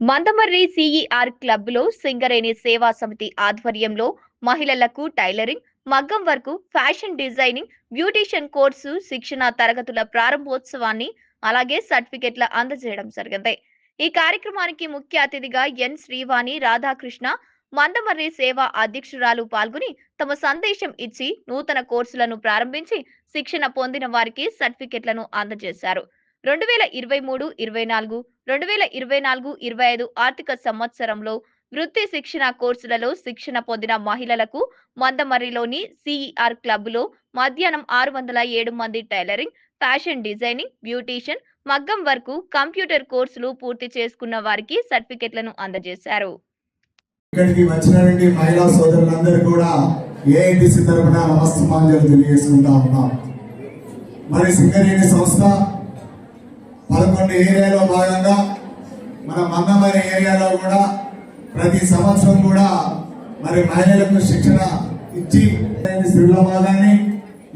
Mandamarri CER club లో సింగరేణి సేవా సమితి ఆధ్వర్యంలో మహిళలకు టైలరింగ్, మగ్గం work, fashion designing, beautician course శిక్షణ తరగతుల ప్రారంభోత్సవాన్ని అలాగే సర్టిఫికెట్ల అందజేయడం జరిగింది. ఈ కార్యక్రమానికి ముఖ్య అతిథిగా ఎన్ శ్రీవాణి రాధాకృష్ణ మందమర్రి సేవా అధ్యక్షురాలు పాల్గొని తమ సందేశం ఇచ్చి నూతన కోర్సులను ప్రారంభించి శిక్షణ పొందిన వారికి సర్టిఫికెట్లను అందజేశారు. 2023-24 2024-25 ఆర్థిక సంవత్సరంలో వృత్తి శిక్షణ కోర్సులలో శిక్షణ పొందిన మహిళలకు మందమర్రిలోని సిఈఆర్ క్లబ్ లో మధ్యాహ్నం 607 మంది టైలరింగ్, ఫ్యాషన్ డిజైనింగ్, బ్యూటీషియన్, మగ్గం వర్క్, కంప్యూటర్ కోర్సులు పూర్తి చేసుకున్న వారికి సర్టిఫికెట్లను అందజేశారు. ఇక్కడికి వచ్చినటువంటి మహిళా సోదరులందరూ కూడా ఏఐటిసి తరపున నమస్తమాంజలి తెలియజేసుకుంటా ఉన్నాం. మరి సింగరేణి సంస్థ 11 ఏరియాలో భాగంగా మన మందమర్రి ఏరియాలో కూడా ప్రతి సంవత్సరం కూడా మరి మహిళలకు శిక్షణ ఇచ్చి స్త్రీల భాగాన్ని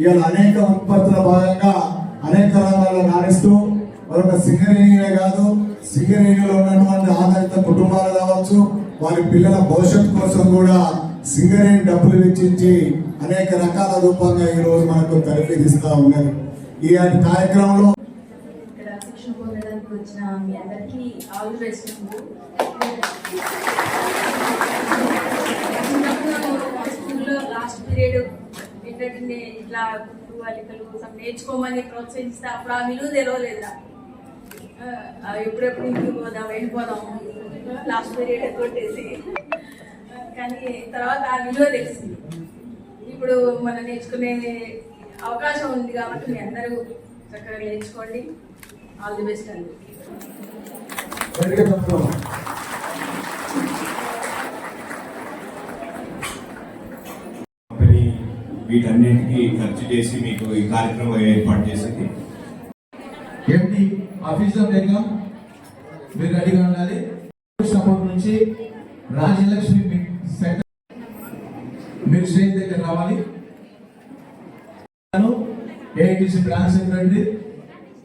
ఇవాళ అనేక ఉత్పత్తుల భాగంగా అనేక రంగాల్లో రాణిస్తూ మరొక సింగరేణియే కాదు, సింగరేణిలో ఉన్నటువంటి ఆధారిత కుటుంబాలు కావచ్చు, వారి పిల్లల భవిష్యత్తు కోసం కూడా సింగరేణి డబ్బులు వెచ్చించి అనేక రకాల రూపంగా ఈ రోజు మనకు తరఫీదిస్తా ఉన్నది. ఈ కార్యక్రమంలో శిక్షణ పొందడానికి వచ్చిన మీ అందరికీ ఆల్ ది బెస్ట్. స్కూల్లో లాస్ట్ పీరియడ్ ఏంటంటే ఇట్లా కుట్టు అల్లికలు నేర్చుకోమని ప్రోత్సహిస్తే అప్పుడు ఆ విలువ తెలియలేదురా. ఎప్పుడెప్పుడు ఇంటికి పోదాం, వెళ్ళిపోదాం, లాస్ట్ పీరియడ్ కొట్టేసి, కానీ తర్వాత ఆ విలువ తెలిసింది. ఇప్పుడు మనం నేర్చుకునే అవకాశం ఉంది కాబట్టి మీ అందరూ చక్కగా నేర్చుకోండి. ఆల్ ది బెస్ట్ అండి. వీటన్నిటికీ ఖర్చు చేసి మీకు ఈ కార్యక్రమం ఏర్పాటు చేసింది. ఎండి ఆఫీసర్ దగ్గర మీరు రెడీగా ఉండాలి. సపోర్ట్ నుంచి రాజలక్ష్మి సెంటర్ మీరు స్టేజ్ దగ్గర రావాలి. AITC branch secretary